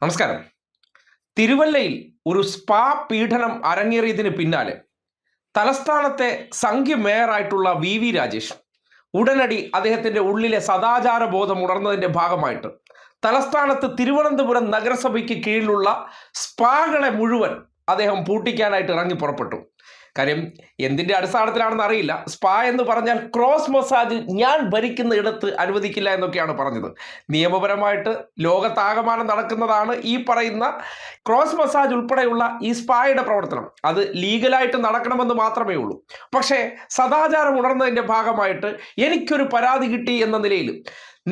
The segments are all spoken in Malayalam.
നമസ്കാരം. തിരുവല്ലയിൽ ഒരു സ്പാ പീഡനം അരങ്ങേറിയതിന് പിന്നാലെ തലസ്ഥാനത്തെ സംഘി മേയറായിട്ടുള്ള വി രാജേഷ് ഉടനടി അദ്ദേഹത്തിന്റെ ഉള്ളിലെ സദാചാര ബോധം ഉണർന്നതിന്റെ ഭാഗമായിട്ട് തലസ്ഥാനത്ത് തിരുവനന്തപുരം നഗരസഭയ്ക്ക് കീഴിലുള്ള സ്പാകളെ മുഴുവൻ അദ്ദേഹം പൂട്ടിക്കാനായിട്ട് ഇറങ്ങി പുറപ്പെട്ടു. കാര്യം എന്തിൻ്റെ അടിസ്ഥാനത്തിലാണെന്ന് അറിയില്ല. സ്പാ എന്ന് പറഞ്ഞാൽ ക്രോസ് മസാജ് ഞാൻ ഭരിക്കുന്ന ഇടത്ത് അനുവദിക്കില്ല എന്നൊക്കെയാണ് പറഞ്ഞത്. നിയമപരമായിട്ട് ലോകത്താകമാനം നടക്കുന്നതാണ് ഈ പറയുന്ന ക്രോസ് മസാജ് ഉൾപ്പെടെയുള്ള ഈ സ്പായുടെ പ്രവർത്തനം. അത് ലീഗലായിട്ട് നടക്കണമെന്ന് മാത്രമേ ഉള്ളൂ. പക്ഷേ സദാചാരം ഉണർന്നതിൻ്റെ ഭാഗമായിട്ട് എനിക്കൊരു പരാതി കിട്ടി എന്ന നിലയിൽ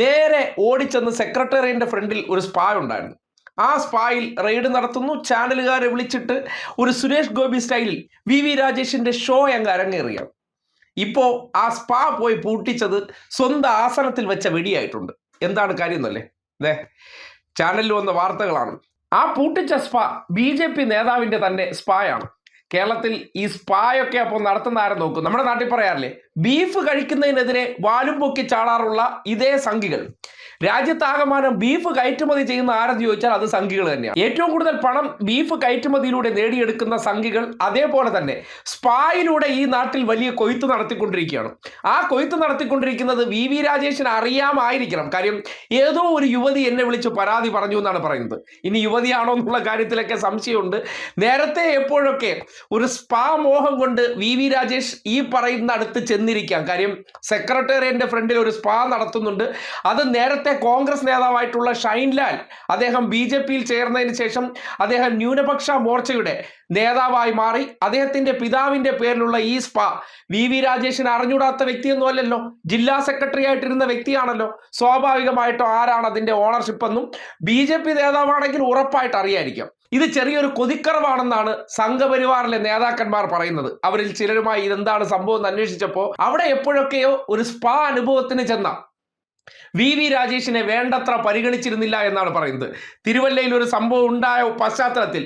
നേരെ ഓടിച്ചെന്ന് സെക്രട്ടേറിയറ്റിൻ്റെ ഫ്രണ്ടിൽ ഒരു സ്പാ ഉണ്ടായിരുന്നു. ആ സ്പായിൽ റെയ്ഡ് നടത്തുന്നു. ചാനലുകാരെ വിളിച്ചിട്ട് ഒരു സുരേഷ് ഗോപി സ്റ്റൈലിൽ വി രാജേഷിന്റെ ഷോ അങ്ങ് അരങ്ങേറിയാണ്. ഇപ്പോൾ ആ സ്പാ പോയി പൂട്ടിച്ചത് സ്വന്തം ആസനത്തിൽ വെച്ച വെടിയായിട്ടുണ്ട്. എന്താണ് കാര്യം എന്നല്ലേ? അതെ, ചാനലിൽ വന്ന വാർത്തകളാണ്. ആ പൂട്ടിച്ച സ്പാ BJP നേതാവിന്റെ തന്നെ സ്പായാണ്. കേരളത്തിൽ ഈ സ്പായൊക്കെ അപ്പോൾ നടത്തുന്ന ആരും നോക്കും. നമ്മുടെ നാട്ടിൽ പറയാറില്ലേ, ബീഫ് കഴിക്കുന്നതിനെതിരെ വാലും പൊക്കി ചാടാറുള്ള ഇതേ സംഘികൾ രാജ്യത്താകമാനം ബീഫ് കയറ്റുമതി ചെയ്യുന്ന ആരെന്ന് ചോദിച്ചാൽ അത് സംഘികൾ തന്നെയാണ്. ഏറ്റവും കൂടുതൽ പണം ബീഫ് കയറ്റുമതിയിലൂടെ നേടിയെടുക്കുന്ന സംഘികൾ അതേപോലെ തന്നെ സ്പായിലൂടെ ഈ നാട്ടിൽ വലിയ കൊയ്ത്ത് നടത്തിക്കൊണ്ടിരിക്കുകയാണ്. ആ കൊയ്ത്ത് നടത്തിക്കൊണ്ടിരിക്കുന്നത് വി രാജേഷിന് അറിയാമായിരിക്കണം. കാര്യം ഏതോ ഒരു യുവതി എന്നെ വിളിച്ച് പരാതി പറഞ്ഞു എന്നാണ് പറയുന്നത്. ഇനി യുവതിയാണോ എന്നുള്ള കാര്യത്തിലൊക്കെ സംശയമുണ്ട്. നേരത്തെ എപ്പോഴൊക്കെ ഒരു സ്പാ മോഹം കൊണ്ട് വി രാജേഷ് ഈ പറയുന്ന അടുത്ത് ചെന്നിരിക്കാം. കാര്യം സെക്രട്ടേറിയറ്റിന്റെ ഫ്രണ്ടിൽ ഒരു സ്പാ നടത്തുന്നുണ്ട്. അത് നേരത്തെ കോൺഗ്രസ് നേതാവായിട്ടുള്ള ഷൈൻലാൽ അദ്ദേഹം BJPയിൽ ചേർന്നതിന് ശേഷം അദ്ദേഹം ന്യൂനപക്ഷ മോർച്ചയുടെ നേതാവായി മാറി. അദ്ദേഹത്തിന്റെ പിതാവിന്റെ പേരിലുള്ള ഈ സ്പാ വി രാജേഷിന് അറിഞ്ഞൂടാത്ത വ്യക്തിയൊന്നും അല്ലല്ലോ. ജില്ലാ സെക്രട്ടറി ആയിട്ടിരുന്ന വ്യക്തിയാണല്ലോ. സ്വാഭാവികമായിട്ടും ആരാണ് അതിന്റെ ഓണർഷിപ്പ് എന്നും BJP നേതാവാണെങ്കിൽ ഉറപ്പായിട്ട് അറിയായിരിക്കും. ഇത് ചെറിയൊരു കൊതിക്കറവാണെന്നാണ് സംഘപരിവാറിലെ നേതാക്കന്മാർ പറയുന്നത്. അവരിൽ ചിലരുമായി ഇതെന്താണ് സംഭവം എന്ന് അന്വേഷിച്ചപ്പോൾ അവിടെ എപ്പോഴൊക്കെയോ ഒരു സ്പാ അനുഭവത്തിന് ചെന്ന വി രാജേഷിനെ വേണ്ടത്ര പരിഗണിച്ചിരുന്നില്ല എന്നാണ് പറയുന്നത്. തിരുവല്ലയിൽ ഒരു സംഭവം ഉണ്ടായ പശ്ചാത്തലത്തിൽ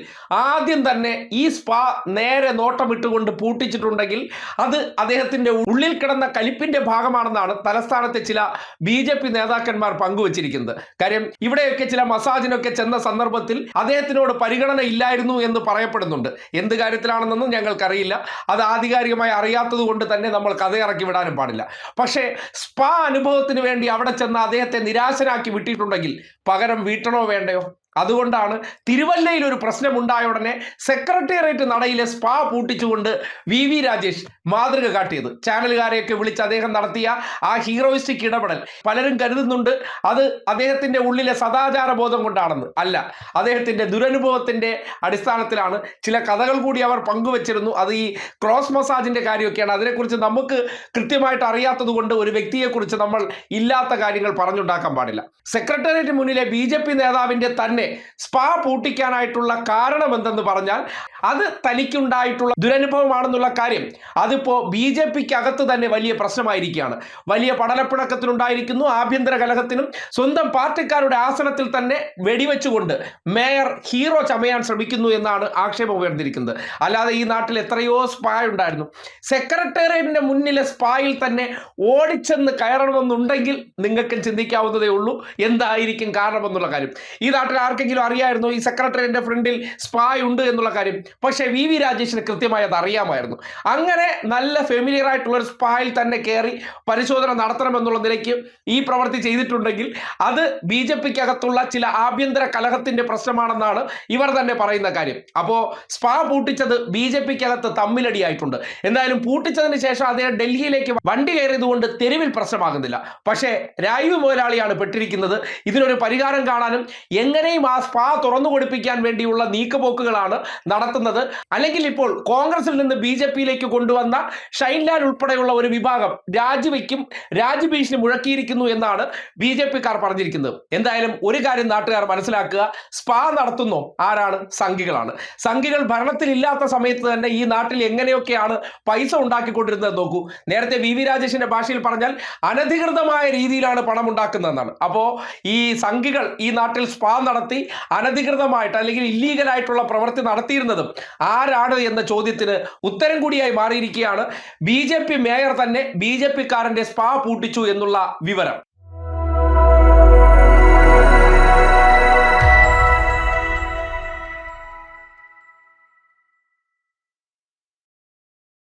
ആദ്യം തന്നെ ഈ സ്പാ നേരെ നോട്ടമിട്ടുകൊണ്ട് പൂട്ടിച്ചിട്ടുണ്ടെങ്കിൽ അത് അദ്ദേഹത്തിന്റെ ഉള്ളിൽ കിടന്ന കലിപ്പിന്റെ ഭാഗമാണെന്നാണ് തലസ്ഥാനത്തെ ചില BJP നേതാക്കന്മാർ പങ്കുവച്ചിരിക്കുന്നത്. കാര്യം ഇവിടെയൊക്കെ ചില മസാജിനൊക്കെ ചെന്ന സന്ദർഭത്തിൽ അദ്ദേഹത്തിനോട് പരിഗണന ഇല്ലായിരുന്നു എന്ന് പറയപ്പെടുന്നുണ്ട്. എന്ത് കാര്യത്തിലാണെന്നൊന്നും ഞങ്ങൾക്കറിയില്ല. അത് ആധികാരികമായി അറിയാത്തത് കൊണ്ട് തന്നെ നമ്മൾ കഥയിറക്കി വിടാനും പാടില്ല. പക്ഷേ സ്പാ അനുഭവത്തിന് വേണ്ടി അവിടെ ചെന്ന അദ്ദേഹത്തെ നിരാശനാക്കി വിട്ടിട്ടുണ്ടെങ്കിൽ പകരം വീട്ടണോ വേണ്ടയോ? അതുകൊണ്ടാണ് തിരുവല്ലയിൽ ഒരു പ്രശ്നമുണ്ടായ ഉടനെ സെക്രട്ടേറിയറ്റ് നടയിലെ സ്പാ പൂട്ടിച്ചുകൊണ്ട് വി രാജേഷ് മാതൃക കാട്ടിയത്. ചാനലുകാരെയൊക്കെ വിളിച്ച് അദ്ദേഹം നടത്തിയ ആ ഹീറോയിസ്റ്റിക് ഇടപെടൽ പലരും കരുതുന്നുണ്ട് അത് അദ്ദേഹത്തിന്റെ ഉള്ളിലെ സദാചാര ബോധം കൊണ്ടാണെന്ന്. അല്ല, അദ്ദേഹത്തിന്റെ ദുരനുഭവത്തിന്റെ അടിസ്ഥാനത്തിലാണ്. ചില കഥകൾ കൂടി അവർ പങ്കുവച്ചിരുന്നു. അത് ഈ ക്രോസ് മസാജിന്റെ കാര്യമൊക്കെയാണ്. അതിനെക്കുറിച്ച് നമുക്ക് കൃത്യമായിട്ട് അറിയാത്തത് കൊണ്ട് ഒരു വ്യക്തിയെക്കുറിച്ച് നമ്മൾ ഇല്ലാത്ത കാര്യങ്ങൾ പറഞ്ഞുണ്ടാക്കാൻ പാടില്ല. സെക്രട്ടേറിയറ്റ് മുന്നിലെ BJP നേതാവിന്റെ തന്നെ സ്പാ പൂട്ടിക്കാനായിട്ടുള്ള കാരണം എന്തെന്ന് പറഞ്ഞാൽ അത് തനിക്കുണ്ടായിട്ടുള്ള ദുരനുഭവമാണെന്നുള്ള കാര്യം അതിപ്പോ BJPക്ക് അകത്ത് തന്നെ വലിയ പ്രശ്നമായിരിക്കുകയാണ്. വലിയ പടലപ്പിണക്കത്തിനുണ്ടായിരിക്കുന്നു. ആഭ്യന്തര കലഹത്തിനും സ്വന്തം പാർട്ടിക്കാരുടെ ആസനത്തിൽ തന്നെ വെടിവെച്ചുകൊണ്ട് മേയർ ഹീറോ ചമയാൻ ശ്രമിക്കുന്നു എന്നാണ് ആക്ഷേപം ഉയർന്നിരിക്കുന്നത്. അല്ലാതെ ഈ നാട്ടിൽ എത്രയോ സ്പാ ഉണ്ടായിരുന്നു. സെക്രട്ടേറിയറ്റിന്റെ മുന്നിലെ സ്പായിൽ തന്നെ ഓടിച്ചെന്ന് കയറണമെന്നുണ്ടെങ്കിൽ നിങ്ങൾക്ക് ചിന്തിക്കാവുന്നതേ ഉള്ളൂ എന്തായിരിക്കും കാരണമെന്നുള്ള കാര്യം. ഈ നാട്ടിൽ ആർക്കെങ്കിലും അറിയായിരുന്നു ഈ സെക്രട്ടേറിയറ്റിന്റെ ഫ്രണ്ടിൽ സ്പാ ഉണ്ട് എന്നുള്ള കാര്യം? പക്ഷേ വി രാജേഷിന് കൃത്യമായി അത് അറിയാമായിരുന്നു. അങ്ങനെ നല്ല ഫെമിലിയർ ആയിട്ടുള്ള ഒരു സ്പായിൽ തന്നെ കയറി പരിശോധന നടത്തണമെന്നുള്ള നിലയ്ക്ക് ഈ പ്രവൃത്തി ചെയ്തിട്ടുണ്ടെങ്കിൽ അത് BJPക്ക് അകത്തുള്ള ചില ആഭ്യന്തര കലഹത്തിന്റെ പ്രശ്നമാണെന്നാണ് ഇവർ തന്നെ പറയുന്ന കാര്യം. അപ്പോൾ സ്പാ പൂട്ടിച്ചത് BJPക്ക് അകത്ത് തമ്മിലടിയായിട്ടുണ്ട്. എന്തായാലും പൂട്ടിച്ചതിന് ശേഷം അദ്ദേഹം ഡൽഹിയിലേക്ക് വണ്ടി കയറിയതുകൊണ്ട് തെരുവിൽ പ്രശ്നമാകുന്നില്ല. പക്ഷേ രായു മുതലാളിയാണ് പെട്ടിരിക്കുന്നത്. ഇതിനൊരു പരിഹാരം കാണാനും എങ്ങനെയും ആ സ്പാ തുറന്നു കൊടുപ്പിക്കാൻ വേണ്ടിയുള്ള നീക്കുപോക്കുകളാണ് നടത്തുന്നത്. അല്ലെങ്കിൽ ഇപ്പോൾ കോൺഗ്രസിൽ നിന്ന് BJPയിലേക്ക് കൊണ്ടുവന്ന ഷൈൻലാൽ ഉൾപ്പെടെയുള്ള ഒരു വിഭാഗം രാജിവെക്കും, രാജ്യഭീഷണി മുഴക്കിയിരിക്കുന്നു എന്നാണ് BJPക്കാർ പറഞ്ഞിരിക്കുന്നത്. എന്തായാലും ഒരു കാര്യം നാട്ടുകാർ മനസ്സിലാക്കുക, സ്പാ നടത്തുന്നോ ആരാണ്? സംഘികളാണ്. സംഘികൾ ഭരണത്തിലില്ലാത്ത സമയത്ത് തന്നെ ഈ നാട്ടിൽ എങ്ങനെയൊക്കെയാണ് പൈസ ഉണ്ടാക്കിക്കൊണ്ടിരുന്നത് നോക്കൂ. നേരത്തെ വി രാജേഷിന്റെ ഭാഷയിൽ പറഞ്ഞാൽ അനധികൃതമായ രീതിയിലാണ് പണം ഉണ്ടാക്കുന്നതെന്നാണ്. അപ്പോൾ ഈ സംഘികൾ ഈ നാട്ടിൽ സ്പാ നടത്തി അനധികൃതമായിട്ട് അല്ലെങ്കിൽ ഇല്ലീഗലായിട്ടുള്ള പ്രവൃത്തി നടത്തിയിരുന്നതും ആരാണ് എന്ന ചോദ്യത്തിന് ഉത്തരം കൂടിയായി മാറിയിരിക്കുകയാണ് BJP മേയർ തന്നെ BJPക്കാരന്റെ സ്പാ പൂട്ടിച്ചു എന്നുള്ള വിവരം.